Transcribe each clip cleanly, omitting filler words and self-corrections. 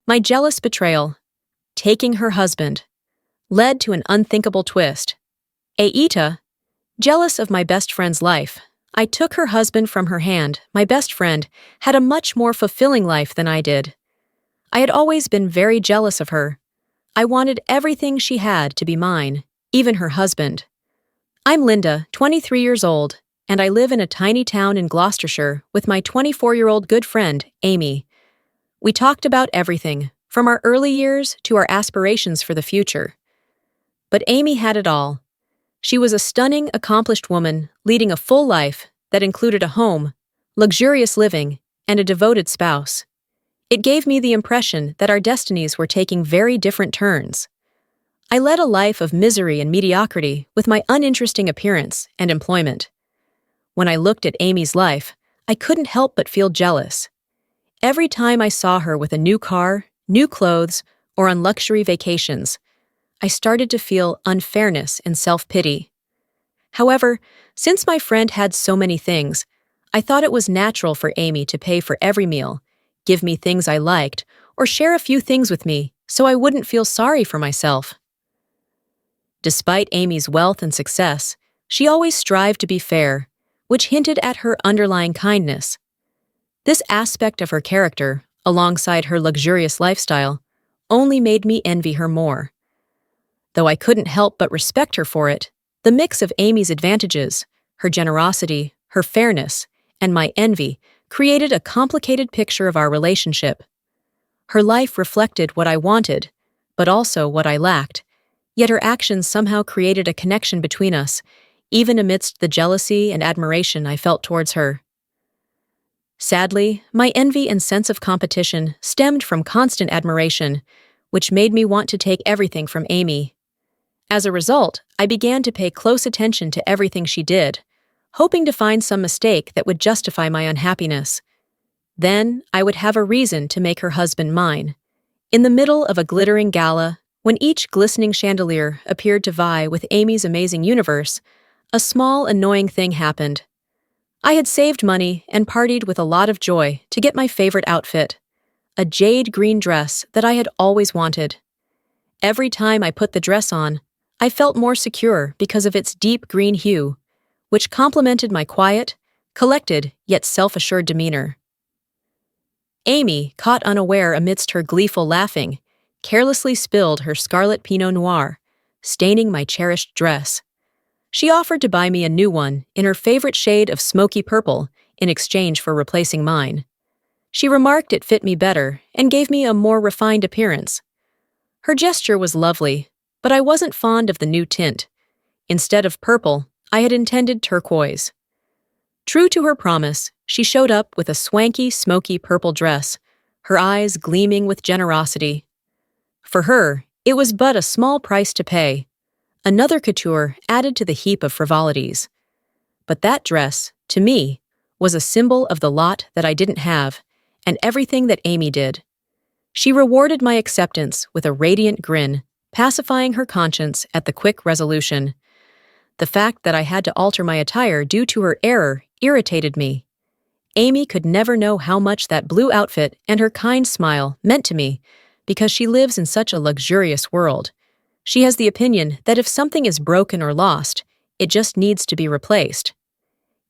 My jealous betrayal, taking her husband, led to an unthinkable twist. Aita, jealous of my best friend's life, I took her husband from her hand. My best friend had a much more fulfilling life than I did. I had always been very jealous of her. I wanted everything she had to be mine, even her husband. I'm Linda, 23 years old, and I live in a tiny town in Gloucestershire with my 24-year-old good friend, Amy. We talked about everything, from our early years to our aspirations for the future. But Amy had it all. She was a stunning, accomplished woman leading a full life that included a home, luxurious living, and a devoted spouse. It gave me the impression that our destinies were taking very different turns. I led a life of misery and mediocrity with my uninteresting appearance and employment. When I looked at Amy's life, I couldn't help but feel jealous. Every time I saw her with a new car, new clothes, or on luxury vacations, I started to feel unfairness and self-pity. However, since my friend had so many things, I thought it was natural for Amy to pay for every meal, give me things I liked, or share a few things with me so I wouldn't feel sorry for myself. Despite Amy's wealth and success, she always strived to be fair, which hinted at her underlying kindness. This aspect of her character, alongside her luxurious lifestyle, only made me envy her more. Though I couldn't help but respect her for it, the mix of Amy's advantages, her generosity, her fairness, and my envy created a complicated picture of our relationship. Her life reflected what I wanted, but also what I lacked, yet her actions somehow created a connection between us, even amidst the jealousy and admiration I felt towards her. Sadly, my envy and sense of competition stemmed from constant admiration, which made me want to take everything from Amy. As a result, I began to pay close attention to everything she did, hoping to find some mistake that would justify my unhappiness. Then, I would have a reason to make her husband mine. In the middle of a glittering gala, when each glistening chandelier appeared to vie with Amy's amazing universe, a small, annoying thing happened. I had saved money and partied with a lot of joy to get my favorite outfit, a jade green dress that I had always wanted. Every time I put the dress on, I felt more secure because of its deep green hue, which complemented my quiet, collected, yet self-assured demeanor. Amy, caught unaware amidst her gleeful laughing, carelessly spilled her scarlet Pinot Noir, staining my cherished dress. She offered to buy me a new one in her favorite shade of smoky purple in exchange for replacing mine. She remarked it fit me better and gave me a more refined appearance. Her gesture was lovely, but I wasn't fond of the new tint. Instead of purple, I had intended turquoise. True to her promise, she showed up with a swanky, smoky purple dress, her eyes gleaming with generosity. For her, it was but a small price to pay, another couture added to the heap of frivolities. But that dress, to me, was a symbol of the lot that I didn't have, and everything that Amy did. She rewarded my acceptance with a radiant grin, pacifying her conscience at the quick resolution. The fact that I had to alter my attire due to her error irritated me. Amy could never know how much that blue outfit and her kind smile meant to me because she lives in such a luxurious world. She has the opinion that if something is broken or lost, it just needs to be replaced.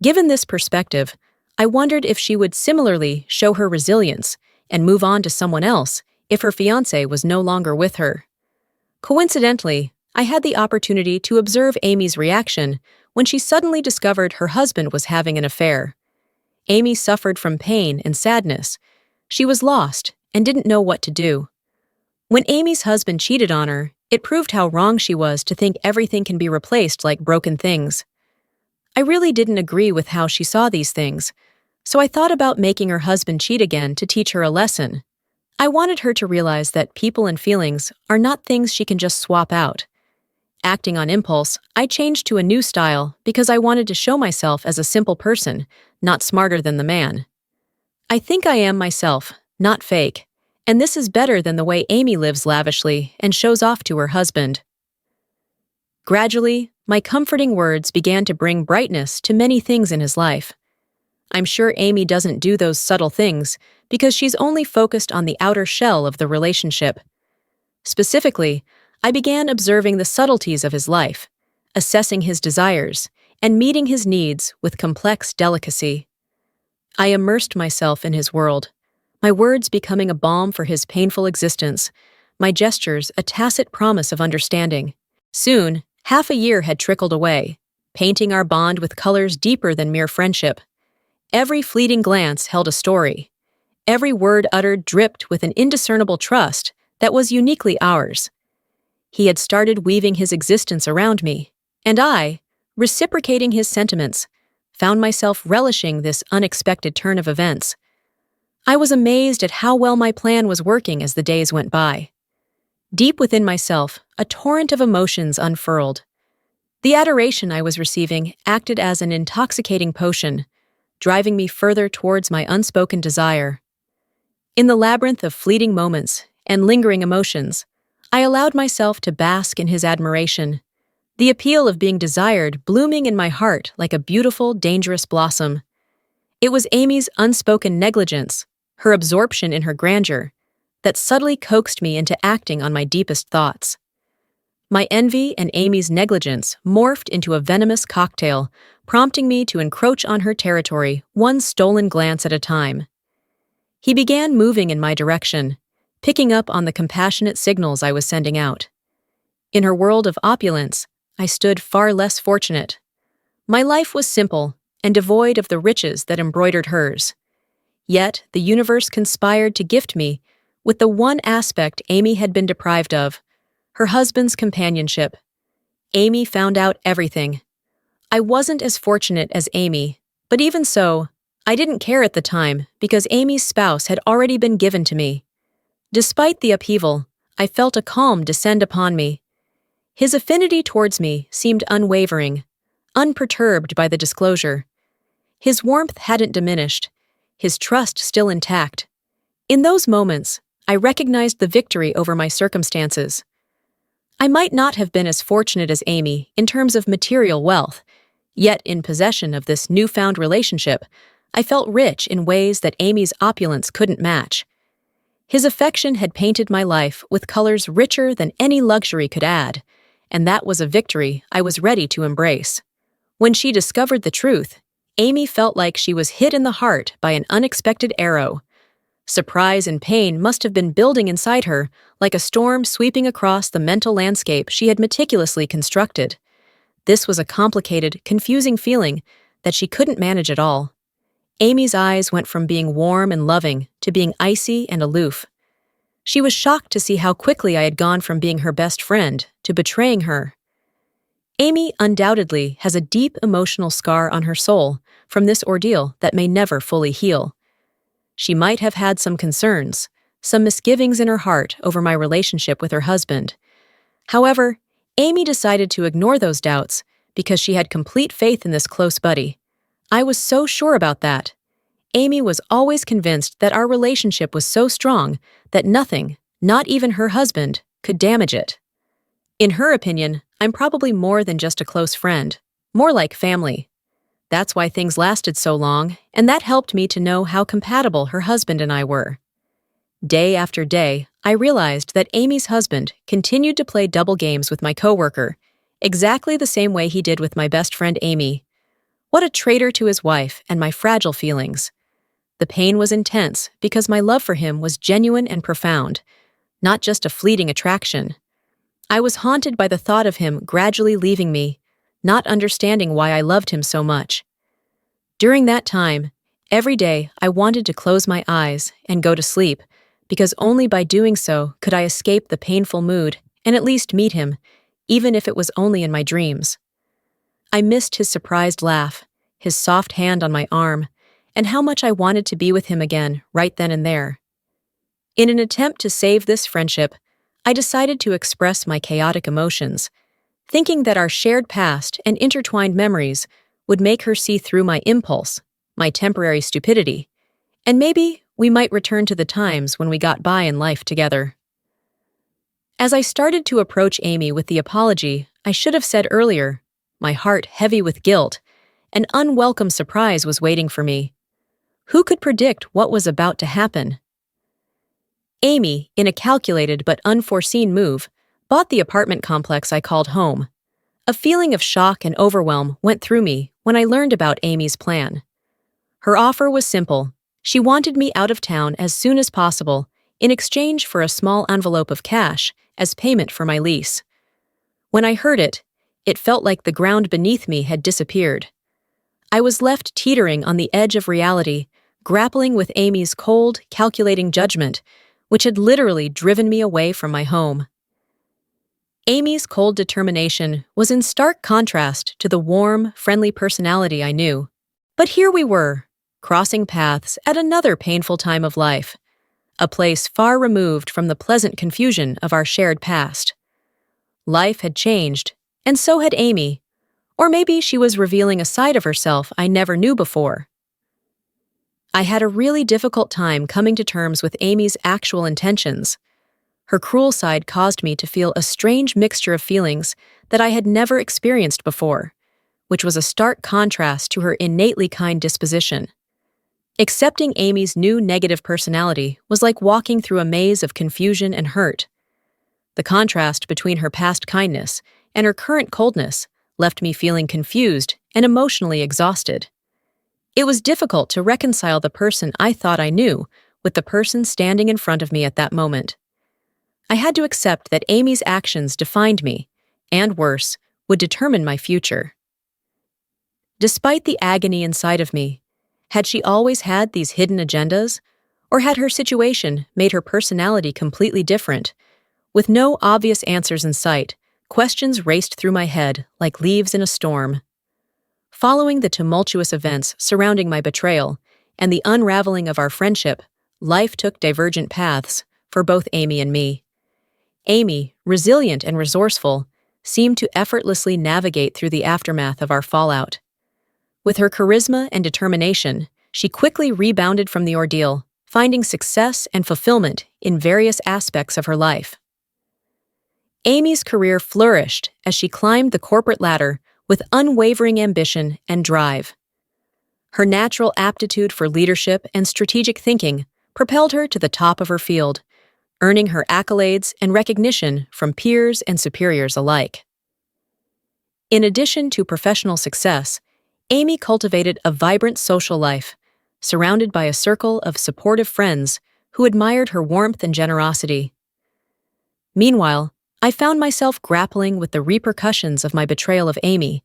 Given this perspective, I wondered if she would similarly show her resilience and move on to someone else if her fiancé was no longer with her. Coincidentally, I had the opportunity to observe Amy's reaction when she suddenly discovered her husband was having an affair. Amy suffered from pain and sadness. She was lost and didn't know what to do. When Amy's husband cheated on her, it proved how wrong she was to think everything can be replaced like broken things. I really didn't agree with how she saw these things, so I thought about making her husband cheat again to teach her a lesson. I wanted her to realize that people and feelings are not things she can just swap out. Acting on impulse, I changed to a new style because I wanted to show myself as a simple person, not smarter than the man. I think I am myself, not fake, and this is better than the way Amy lives lavishly and shows off to her husband. Gradually, my comforting words began to bring brightness to many things in his life. I'm sure Amy doesn't do those subtle things because she's only focused on the outer shell of the relationship. Specifically, I began observing the subtleties of his life, assessing his desires, and meeting his needs with complex delicacy. I immersed myself in his world, my words becoming a balm for his painful existence, my gestures a tacit promise of understanding. Soon, half a year had trickled away, painting our bond with colors deeper than mere friendship. Every fleeting glance held a story. Every word uttered dripped with an indiscernible trust that was uniquely ours. He had started weaving his existence around me, and I, reciprocating his sentiments, found myself relishing this unexpected turn of events. I was amazed at how well my plan was working as the days went by. Deep within myself, a torrent of emotions unfurled. The adoration I was receiving acted as an intoxicating potion, driving me further towards my unspoken desire. In the labyrinth of fleeting moments and lingering emotions, I allowed myself to bask in his admiration, the appeal of being desired blooming in my heart like a beautiful, dangerous blossom. It was Amy's unspoken negligence, her absorption in her grandeur, that subtly coaxed me into acting on my deepest thoughts. My envy and Amy's negligence morphed into a venomous cocktail, prompting me to encroach on her territory one stolen glance at a time. He began moving in my direction, picking up on the compassionate signals I was sending out. In her world of opulence, I stood far less fortunate. My life was simple and devoid of the riches that embroidered hers. Yet the universe conspired to gift me with the one aspect Amy had been deprived of, her husband's companionship. Amy found out everything. I wasn't as fortunate as Amy, but even so, I didn't care at the time because Amy's spouse had already been given to me. Despite the upheaval, I felt a calm descend upon me. His affinity towards me seemed unwavering, unperturbed by the disclosure. His warmth hadn't diminished, his trust still intact. In those moments, I recognized the victory over my circumstances. I might not have been as fortunate as Amy in terms of material wealth, yet in possession of this newfound relationship, I felt rich in ways that Amy's opulence couldn't match. His affection had painted my life with colors richer than any luxury could add, and that was a victory I was ready to embrace. When she discovered the truth, Amy felt like she was hit in the heart by an unexpected arrow. Surprise and pain must have been building inside her, like a storm sweeping across the mental landscape she had meticulously constructed. This was a complicated, confusing feeling that she couldn't manage at all. Amy's eyes went from being warm and loving to being icy and aloof. She was shocked to see how quickly I had gone from being her best friend to betraying her. Amy undoubtedly has a deep emotional scar on her soul from this ordeal that may never fully heal. She might have had some concerns, some misgivings in her heart over my relationship with her husband. However, Amy decided to ignore those doubts because she had complete faith in this close buddy. I was so sure about that. Amy was always convinced that our relationship was so strong that nothing, not even her husband, could damage it. In her opinion, I'm probably more than just a close friend, more like family. That's why things lasted so long, and that helped me to know how compatible her husband and I were. Day after day, I realized that Amy's husband continued to play double games with my coworker, exactly the same way he did with my best friend Amy. What a traitor to his wife and my fragile feelings. The pain was intense because my love for him was genuine and profound, not just a fleeting attraction. I was haunted by the thought of him gradually leaving me, not understanding why I loved him so much. During that time, every day I wanted to close my eyes and go to sleep, because only by doing so could I escape the painful mood and at least meet him, even if it was only in my dreams. I missed his surprised laugh, his soft hand on my arm, and how much I wanted to be with him again right then and there. In an attempt to save this friendship, I decided to express my chaotic emotions, thinking that our shared past and intertwined memories would make her see through my impulse, my temporary stupidity, and maybe we might return to the times when we got by in life together. As I started to approach Amy with the apology I should have said earlier, my heart heavy with guilt, an unwelcome surprise was waiting for me. Who could predict what was about to happen? Amy, in a calculated but unforeseen move, bought the apartment complex I called home. A feeling of shock and overwhelm went through me when I learned about Amy's plan. Her offer was simple. She wanted me out of town as soon as possible in exchange for a small envelope of cash as payment for my lease. When I heard it, it felt like the ground beneath me had disappeared. I was left teetering on the edge of reality, grappling with Amy's cold, calculating judgment, which had literally driven me away from my home. Amy's cold determination was in stark contrast to the warm, friendly personality I knew. But here we were, crossing paths at another painful time of life, a place far removed from the pleasant confusion of our shared past. Life had changed, and so had Amy, or maybe she was revealing a side of herself I never knew before. I had a really difficult time coming to terms with Amy's actual intentions. Her cruel side caused me to feel a strange mixture of feelings that I had never experienced before, which was a stark contrast to her innately kind disposition. Accepting Amy's new negative personality was like walking through a maze of confusion and hurt. The contrast between her past kindness and her current coldness left me feeling confused and emotionally exhausted. It was difficult to reconcile the person I thought I knew with the person standing in front of me at that moment. I had to accept that Amy's actions defined me, and worse, would determine my future. Despite the agony inside of me, had she always had these hidden agendas, or had her situation made her personality completely different? With no obvious answers in sight, questions raced through my head like leaves in a storm. Following the tumultuous events surrounding my betrayal and the unraveling of our friendship, life took divergent paths for both Amy and me. Amy, resilient and resourceful, seemed to effortlessly navigate through the aftermath of our fallout. With her charisma and determination, she quickly rebounded from the ordeal, finding success and fulfillment in various aspects of her life. Amy's career flourished as she climbed the corporate ladder with unwavering ambition and drive. Her natural aptitude for leadership and strategic thinking propelled her to the top of her field, earning her accolades and recognition from peers and superiors alike. In addition to professional success, Amy cultivated a vibrant social life, surrounded by a circle of supportive friends who admired her warmth and generosity. Meanwhile, I found myself grappling with the repercussions of my betrayal of Amy,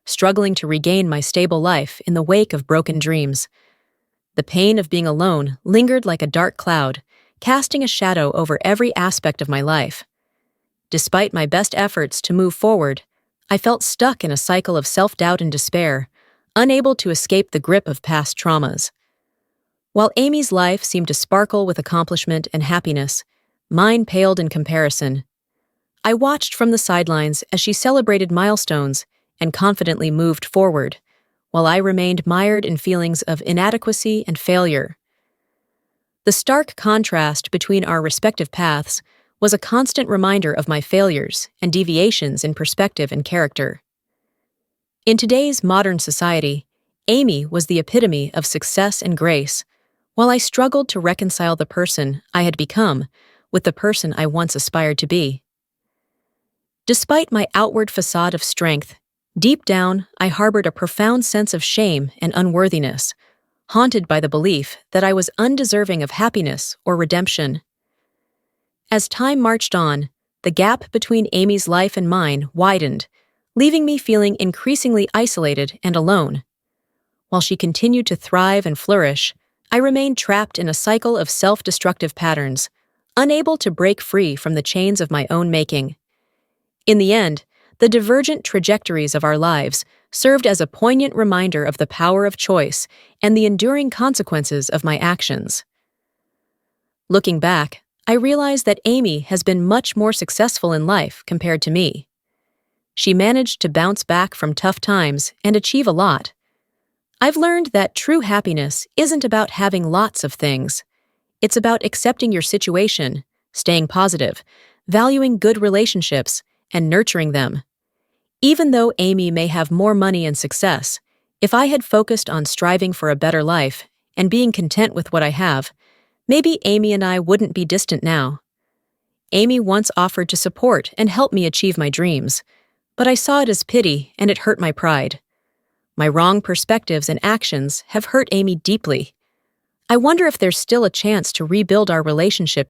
struggling to regain my stable life in the wake of broken dreams. The pain of being alone lingered like a dark cloud, casting a shadow over every aspect of my life. Despite my best efforts to move forward, I felt stuck in a cycle of self-doubt and despair, unable to escape the grip of past traumas. While Amy's life seemed to sparkle with accomplishment and happiness, mine paled in comparison. I watched from the sidelines as she celebrated milestones and confidently moved forward, while I remained mired in feelings of inadequacy and failure. The stark contrast between our respective paths was a constant reminder of my failures and deviations in perspective and character. In today's modern society, Amy was the epitome of success and grace, while I struggled to reconcile the person I had become with the person I once aspired to be. Despite my outward facade of strength, deep down I harbored a profound sense of shame and unworthiness, haunted by the belief that I was undeserving of happiness or redemption. As time marched on, the gap between Amy's life and mine widened, leaving me feeling increasingly isolated and alone. While she continued to thrive and flourish, I remained trapped in a cycle of self-destructive patterns, unable to break free from the chains of my own making. In the end, the divergent trajectories of our lives served as a poignant reminder of the power of choice and the enduring consequences of my actions. Looking back, I realize that Amy has been much more successful in life compared to me. She managed to bounce back from tough times and achieve a lot. I've learned that true happiness isn't about having lots of things. It's about accepting your situation, staying positive, valuing good relationships, and nurturing them. Even though Amy may have more money and success, if I had focused on striving for a better life, and being content with what I have, maybe Amy and I wouldn't be distant now. Amy once offered to support and help me achieve my dreams, but I saw it as pity and it hurt my pride. My wrong perspectives and actions have hurt Amy deeply. I wonder if there's still a chance to rebuild our relationship